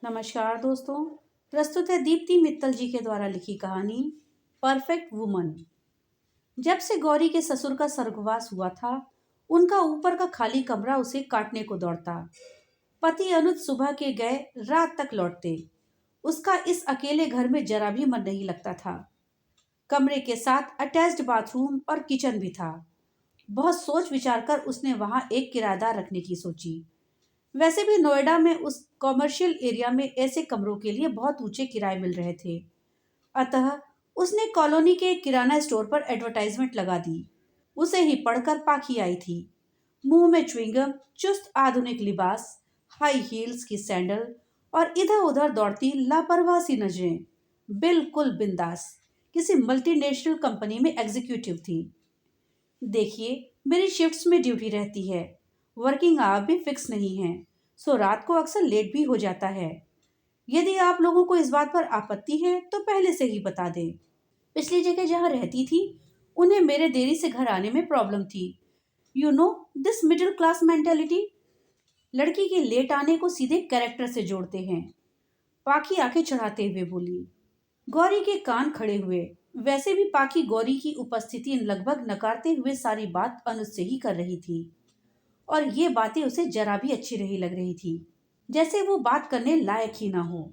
नमस्कार दोस्तों। प्रस्तुत है दीप्ति मित्तल जी के द्वारा लिखी कहानी परफेक्ट वुमन। जब से गौरी के ससुर का स्वर्गवास हुआ था, उनका ऊपर का खाली कमरा उसे काटने को दौड़ता। पति अनुज सुबह के गए, रात तक लौटते। उसका इस अकेले घर में जरा भी मन नहीं लगता था। कमरे के साथ अटैच्ड बाथरूम और किचन भी था। बहुत सोच विचार कर उसने वहां एक किराएदार रखने की सोची। वैसे भी नोएडा में उस कॉमर्शियल एरिया में ऐसे कमरों के लिए बहुत ऊंचे किराए मिल रहे थे। अतः उसने कॉलोनी के एक किराना स्टोर पर एडवर्टाइजमेंट लगा दी। उसे ही पढ़कर पाखी आई थी। मुंह में च्युइंगम, चुस्त आधुनिक लिबास, हाई हील्स की सैंडल और इधर उधर दौड़ती लापरवाह सी नजरें। बिल्कुल बिंदास, किसी मल्टीनेशनल कंपनी में एग्जीक्यूटिव थी। देखिए, मेरी शिफ्ट्स में ड्यूटी रहती है। वर्किंग आवर भी फिक्स नहीं है, सो रात को अक्सर लेट भी हो जाता है। यदि आप लोगों को इस बात पर आपत्ति है तो पहले से ही बता दें। पिछली जगह जहाँ रहती थी, उन्हें मेरे देरी से घर आने में प्रॉब्लम थी। You know, this middle class mentality. लड़की के लेट आने को सीधे कैरेक्टर से जोड़ते हैं। पाखी आंखें चढ़ाते हुए बोली। गौरी के कान खड़े हुए। वैसे भी पाखी गौरी की उपस्थिति लगभग नकारते हुए सारी बात अनुज से ही कर रही थी, और ये बातें उसे जरा भी अच्छी नहीं लग रही थी, जैसे वो बात करने लायक ही ना हो।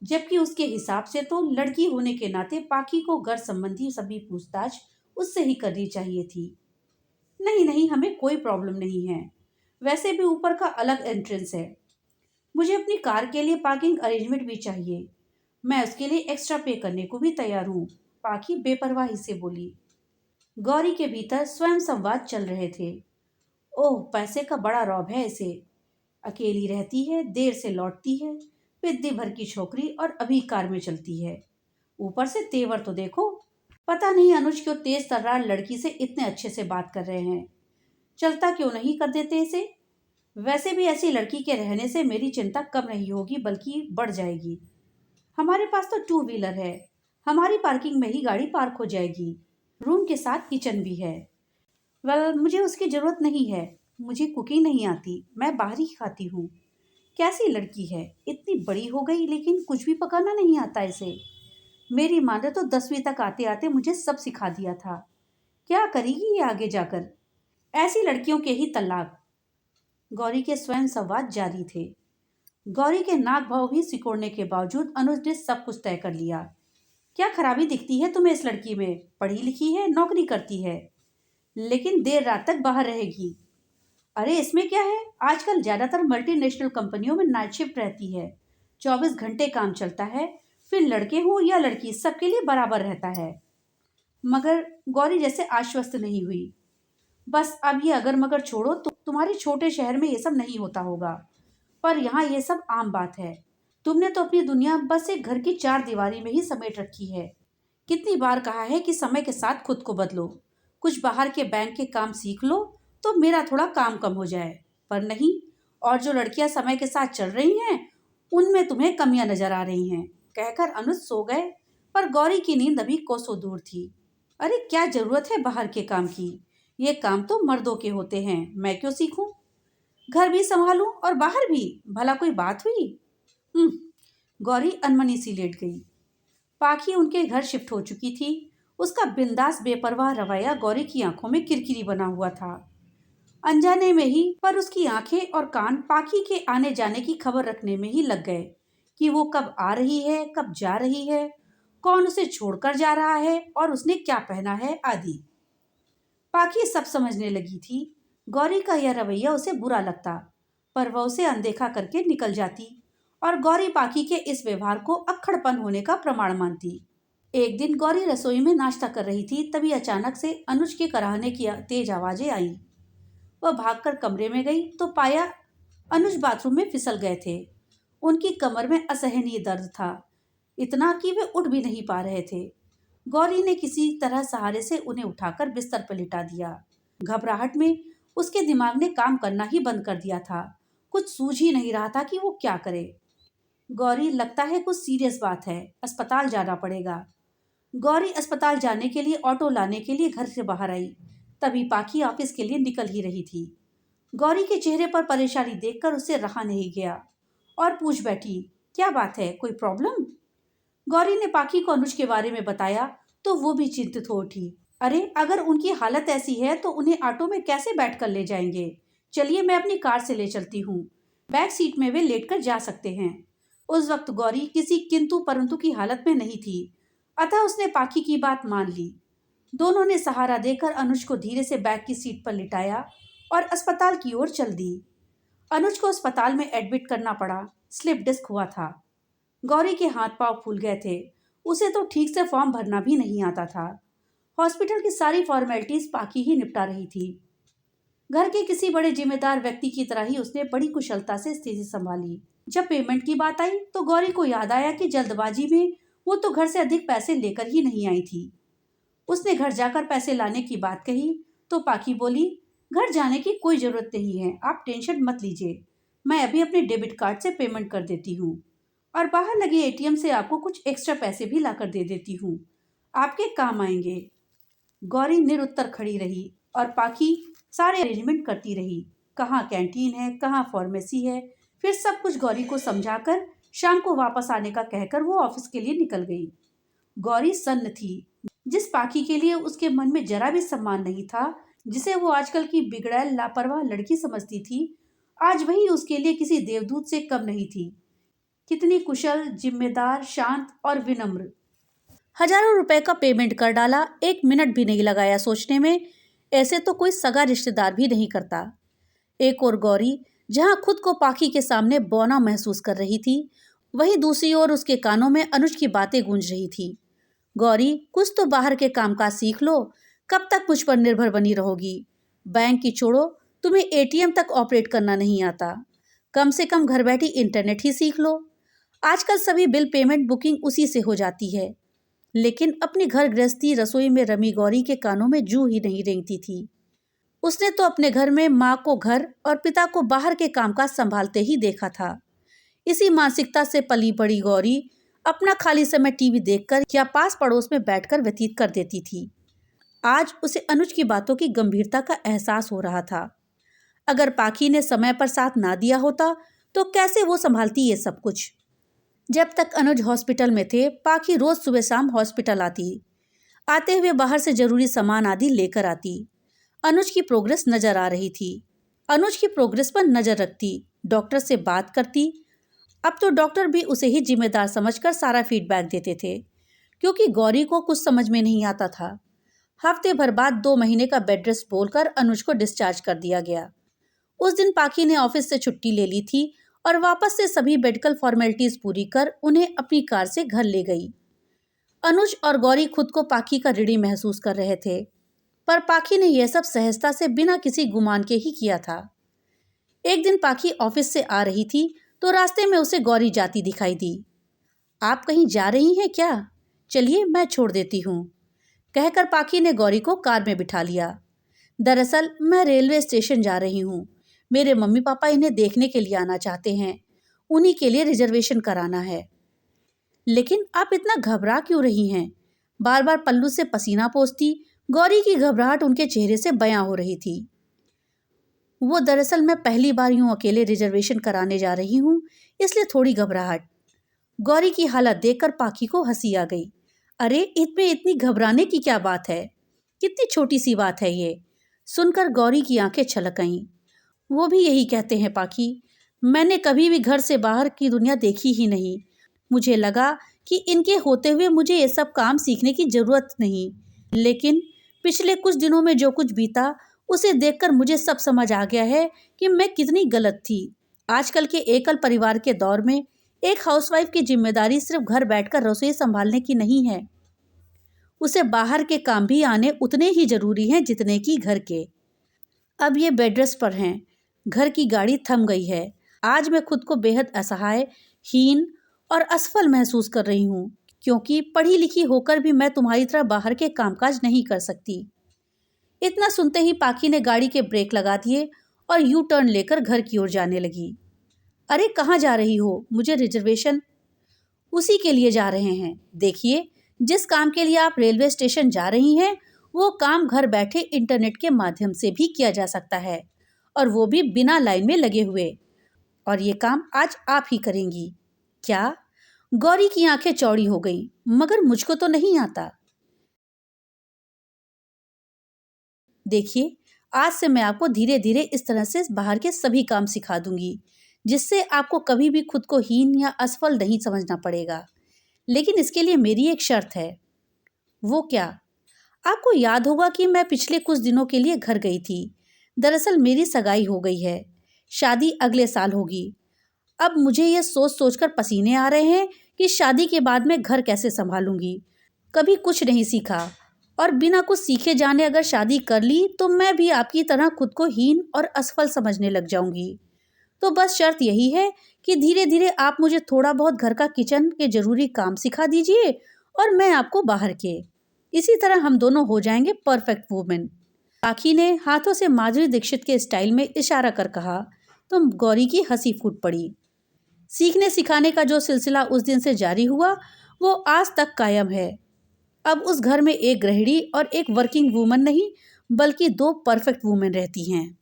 जबकि उसके हिसाब से तो लड़की होने के नाते पाखी को घर संबंधी सभी पूछताछ उससे ही करनी चाहिए थी। नहीं नहीं, हमें कोई प्रॉब्लम नहीं है। वैसे भी ऊपर का अलग एंट्रेंस है। मुझे अपनी कार के लिए पार्किंग अरेंजमेंट भी चाहिए। मैं उसके लिए एक्स्ट्रा पे करने को भी तैयार हूँ, पाखी बेपरवाही से बोली। गौरी के भीतर स्वयं संवाद चल रहे थे। ओह, पैसे का बड़ा रौब है इसे। अकेली रहती है, देर से लौटती है, पिद्दी भर की छोकरी और अभी कार में चलती है। ऊपर से तेवर तो देखो। पता नहीं अनुज क्यों तेज तर्रार लड़की से इतने अच्छे से बात कर रहे हैं। चलता क्यों नहीं कर देते इसे। वैसे भी ऐसी लड़की के रहने से मेरी चिंता कम नहीं होगी बल्कि बढ़ जाएगी। हमारे पास तो टू व्हीलर है, हमारी पार्किंग में ही गाड़ी पार्क हो जाएगी। रूम के साथ किचन भी है। वेल, मुझे उसकी जरूरत नहीं है। मुझे कुकिंग नहीं आती, मैं बाहर ही खाती हूँ। कैसी लड़की है, इतनी बड़ी हो गई लेकिन कुछ भी पकाना नहीं आता इसे। मेरी माँ ने तो 10वीं तक आते आते मुझे सब सिखा दिया था। क्या करेगी ये आगे जाकर। ऐसी लड़कियों के ही तलाक। गौरी के स्वयं संवाद जारी थे। गौरी के नाक भाव भी सिकोड़ने के बावजूद अनुज ने सब कुछ तय कर लिया। क्या खराबी दिखती है तुम्हें इस लड़की में। पढ़ी लिखी है, नौकरी करती है, लेकिन देर रात तक बाहर रहेगी। अरे इसमें क्या है, आजकल ज्यादातर मल्टीनेशनल कंपनियों में नाइट शिफ्ट रहती है। 24 घंटे काम चलता है, फिर लड़के हो या लड़की सबके लिए बराबर रहता है। मगर गौरी जैसे आश्वस्त नहीं हुई। बस अब ये अगर मगर छोड़ो तो तुम्हारे छोटे शहर में ये सब नहीं होता होगा, पर यहाँ ये सब आम बात है। तुमने तो अपनी दुनिया बस एक घर की चार दीवारी में ही समेट रखी है। कितनी बार कहा है कि समय के साथ खुद को बदलो, कुछ बाहर के बैंक के काम सीख लो तो मेरा थोड़ा काम कम हो जाए। पर नहीं, और जो लड़कियां समय के साथ चल रही हैं उनमें तुम्हें कमियां नजर आ रही हैं। कहकर अनुज सो गए, पर गौरी की नींद अभी कोसों दूर थी। अरे क्या जरूरत है बाहर के काम की, ये काम तो मर्दों के होते हैं, मैं क्यों सीखूं। घर भी संभालूं और बाहर भी, भला कोई बात हुई। हम्म। गौरी अनमनी सी लेट गई। पाखी उनके घर शिफ्ट हो चुकी थी। उसका बिंदास बेपरवाह रवैया गौरी की आंखों में किरकिरी बना हुआ था। अनजाने में ही पर उसकी आंखें और कान पाखी के आने जाने की खबर रखने में ही लग गए कि वो कब आ रही है, कब जा रही है, कौन उसे छोड़कर जा रहा है और उसने क्या पहना है आदि। पाखी सब समझने लगी थी। गौरी का यह रवैया उसे बुरा लगता, पर वह उसे अनदेखा करके निकल जाती और गौरी पाखी के इस व्यवहार को अक्खड़पन होने का प्रमाण मानती। एक दिन गौरी रसोई में नाश्ता कर रही थी, तभी अचानक से अनुज के कराहने की तेज आवाजें आई। वह भागकर कमरे में गई तो पाया अनुज बाथरूम में फिसल गए थे। उनकी कमर में असहनीय दर्द था, इतना कि वे उठ भी नहीं पा रहे थे। गौरी ने किसी तरह सहारे से उन्हें उठाकर बिस्तर पर लिटा दिया। घबराहट में उसके दिमाग ने काम करना ही बंद कर दिया था। कुछ सूझ ही नहीं रहा था कि वो क्या करे। गौरी, लगता है कुछ सीरियस बात है, अस्पताल जाना पड़ेगा। गौरी अस्पताल जाने के लिए ऑटो लाने के लिए घर से बाहर आई। तभी पाखी ऑफिस के लिए निकल ही रही थी। गौरी के चेहरे पर परेशानी देखकर उसे रहा नहीं गया और पूछ बैठी, क्या बात है, कोई प्रॉब्लम? गौरी ने पाखी को अनुज के बारे में बताया तो वो भी चिंतित हो उठी। अरे, अगर उनकी हालत ऐसी है तो उन्हें ऑटो में कैसे बैठकर ले जाएंगे? चलिए, मैं अपनी कार से ले चलती हूँ। बैक सीट में वे लेटकर जा सकते हैं। उस वक्त गौरी किसी किंतु परंतु की हालत में नहीं थी, अतः उसने पाखी की बात मान ली। दोनों ने सहारा देकर अनुज को धीरे से बैक की सीट पर लिटाया और अस्पताल की ओर चल दी। अनुज को अस्पताल में एडमिट करना पड़ा। स्लिप डिस्क हुआ था। गौरी के हाथ पांव फूल गए थे। उसे तो ठीक से फॉर्म भरना भी नहीं आता था। हॉस्पिटल की सारी फॉर्मेलिटीज पाखी ही निपटा रही थी। घर के किसी बड़े जिम्मेदार व्यक्ति की तरह ही उसने बड़ी कुशलता से स्थिति संभाली। जब पेमेंट की बात आई तो गौरी को याद आया कि जल्दबाजी में वो तो घर से अधिक पैसे लेकर ही नहीं आई थी। उसने घर जाकर पैसे लाने की बात कही तो पाखी बोली, घर जाने की कोई जरूरत नहीं है, आप टेंशन मत लीजिए, मैं अभी अपने डेबिट कार्ड से पेमेंट कर देती हूँ और बाहर लगे एटीएम से आपको कुछ एक्स्ट्रा पैसे भी लाकर दे देती हूँ, आपके काम आएंगे। गौरी निरुत्तर खड़ी रही और पाखी सारे अरेंजमेंट करती रही। कहाँ कैंटीन है, कहाँ फार्मेसी है। फिर सब कुछ गौरी को समझाकर शाम को वापस आने का कहकर वो ऑफिस के लिए निकल गई। गौरी सन्न थी। जिस पाखी के लिए उसके मन में जरा भी सम्मान नहीं था, जिसे वो आजकल की बिगड़ैल लापरवाह लड़की समझती थी, आज वही उसके लिए किसी देवदूत से कम नहीं थी। कितनी कुशल, जिम्मेदार, शांत और विनम्र। हजारों रुपए का पेमेंट कर डाला, 1 मिनट भी नहीं लगाया सोचने में। ऐसे तो कोई सगा रिश्तेदार भी नहीं करता। एक और गौरी जहां खुद को पाखी के सामने बौना महसूस कर रही थी, वहीं दूसरी ओर उसके कानों में अनुज की बातें गूंज रही थी। गौरी, कुछ तो बाहर के कामकाज सीख लो, कब तक मुझ पर निर्भर बनी रहोगी? बैंक की छोड़ो, तुम्हें एटीएम तक ऑपरेट करना नहीं आता। कम से कम घर बैठी इंटरनेट ही सीख लो। आजकल सभी बिल पेमेंट बुकिंग उसी से हो जाती है। लेकिन अपनी घर गृहस्थी रसोई में रमी गौरी के कानों में जू ही नहीं रेंगती थी। उसने तो अपने घर में माँ को घर और पिता को बाहर के कामकाज संभालते ही देखा था। इसी मानसिकता से पली बड़ी गौरी अपना खाली समय टीवी देखकर या पास पड़ोस में बैठकर व्यतीत कर देती थी। आज उसे अनुज की बातों की गंभीरता का एहसास हो रहा था। अगर पाखी ने समय पर साथ ना दिया होता तो कैसे वो संभालती ये सब कुछ। जब तक अनुज हॉस्पिटल में थे, पाखी रोज सुबह शाम हॉस्पिटल आती। आते हुए बाहर से जरूरी सामान आदि लेकर आती। अनुज की प्रोग्रेस नजर आ रही थी। अनुज की प्रोग्रेस पर नजर रखती, डॉक्टर से बात करती। अब तो डॉक्टर भी उसे ही जिम्मेदार समझकर सारा फीडबैक देते थे, क्योंकि गौरी को कुछ समझ में नहीं आता था। हफ्ते भर बाद 2 महीने का बेड रेस्ट बोलकर अनुज को डिस्चार्ज कर दिया गया। उस दिन पाखी ने ऑफिस से छुट्टी ले ली थी और वापस से सभी मेडिकल फॉर्मेलिटीज पूरी कर उन्हें अपनी कार से घर ले गई। अनुज और गौरी खुद को पाखी का ऋणी महसूस कर रहे थे, पर पाखी ने यह सब सहजता से बिना किसी गुमान के ही किया था। एक दिन पाखी ऑफिस से आ रही थी तो रास्ते में उसे गौरी जाती दिखाई दी। आप कहीं जा रही हैं क्या? चलिए, मैं छोड़ देती हूँ, कहकर पाखी ने गौरी को कार में बिठा लिया। दरअसल मैं रेलवे स्टेशन जा रही हूँ। मेरे मम्मी पापा इन्हें देखने के लिए आना चाहते हैं, उन्हीं के लिए रिजर्वेशन कराना है। लेकिन आप इतना घबरा क्यों रही हैं? बार बार पल्लू से पसीना पोंछती गौरी की घबराहट उनके चेहरे से बयां हो रही थी। वो दरअसल मैं पहली बार यूं अकेले रिजर्वेशन कराने जा रही हूँ, इसलिए थोड़ी घबराहट। गौरी की हालत देखकर पाखी को हंसी आ गई। अरे, इसमें इतनी घबराने की क्या बात है? कितनी छोटी सी बात है ये। सुनकर गौरी की आंखें छलक आईं। वो भी यही कहते हैं पाखी। मैंने कभी भी घर से बाहर की दुनिया देखी ही नहीं। मुझे लगा कि इनके होते हुए मुझे ये सब काम सीखने की जरूरत नहीं, लेकिन पिछले कुछ दिनों में जो कुछ बीता उसे देखकर मुझे सब समझ आ गया है कि मैं कितनी गलत थी। आजकल के एकल परिवार के दौर में एक हाउसवाइफ की जिम्मेदारी सिर्फ घर बैठकर रसोई संभालने की नहीं है, उसे बाहर के काम भी आने उतने ही जरूरी हैं जितने कि घर के। अब ये बेड रेस्ट पर हैं, घर की गाड़ी थम गई है। आज मैं खुद को बेहद असहाय, हीन और असफल महसूस कर रही हूँ, क्योंकि पढ़ी लिखी होकर भी मैं तुम्हारी तरह बाहर के कामकाज नहीं कर सकती। इतना सुनते ही पाखी ने गाड़ी के ब्रेक लगा दिए और यू टर्न लेकर घर की ओर जाने लगी। अरे, कहाँ जा रही हो? मुझे रिजर्वेशन उसी के लिए जा रहे हैं। देखिए, जिस काम के लिए आप रेलवे स्टेशन जा रही हैं, वो काम घर बैठे इंटरनेट के माध्यम से भी किया जा सकता है, और वो भी बिना लाइन में लगे हुए। और ये काम आज आप ही करेंगी। क्या? गौरी की आंखें चौड़ी हो गईं, मगर मुझको तो नहीं आता। देखिए, आज से मैं आपको धीरे धीरे इस तरह से बाहर के सभी काम सिखा दूंगी, जिससे आपको कभी भी खुद को हीन या असफल नहीं समझना पड़ेगा। लेकिन इसके लिए मेरी एक शर्त है। वो क्या? आपको याद होगा कि मैं पिछले कुछ दिनों के लिए घर गई थी। दरअसल मेरी सगाई हो गई है। शादी अगले साल होगी। अब मुझे ये सोच सोचकर पसीने आ रहे हैं कि शादी के बाद मैं घर कैसे संभालूंगी। कभी कुछ नहीं सीखा, और बिना कुछ सीखे जाने अगर शादी कर ली तो मैं भी आपकी तरह खुद को हीन और असफल समझने लग जाऊंगी। तो बस शर्त यही है कि धीरे धीरे आप मुझे थोड़ा बहुत घर का किचन के जरूरी काम सिखा दीजिए, और मैं आपको बाहर के। इसी तरह हम दोनों हो जाएंगे परफेक्ट वुमेन। राखी ने हाथों से माधुरी दीक्षित के स्टाइल में इशारा कर कहा। तो गौरी की हंसी फूट पड़ी। सीखने सिखाने का जो सिलसिला उस दिन से जारी हुआ, वो आज तक कायम है। अब उस घर में एक गृहिणी और एक वर्किंग वूमन नहीं, बल्कि दो परफेक्ट वूमेन रहती हैं।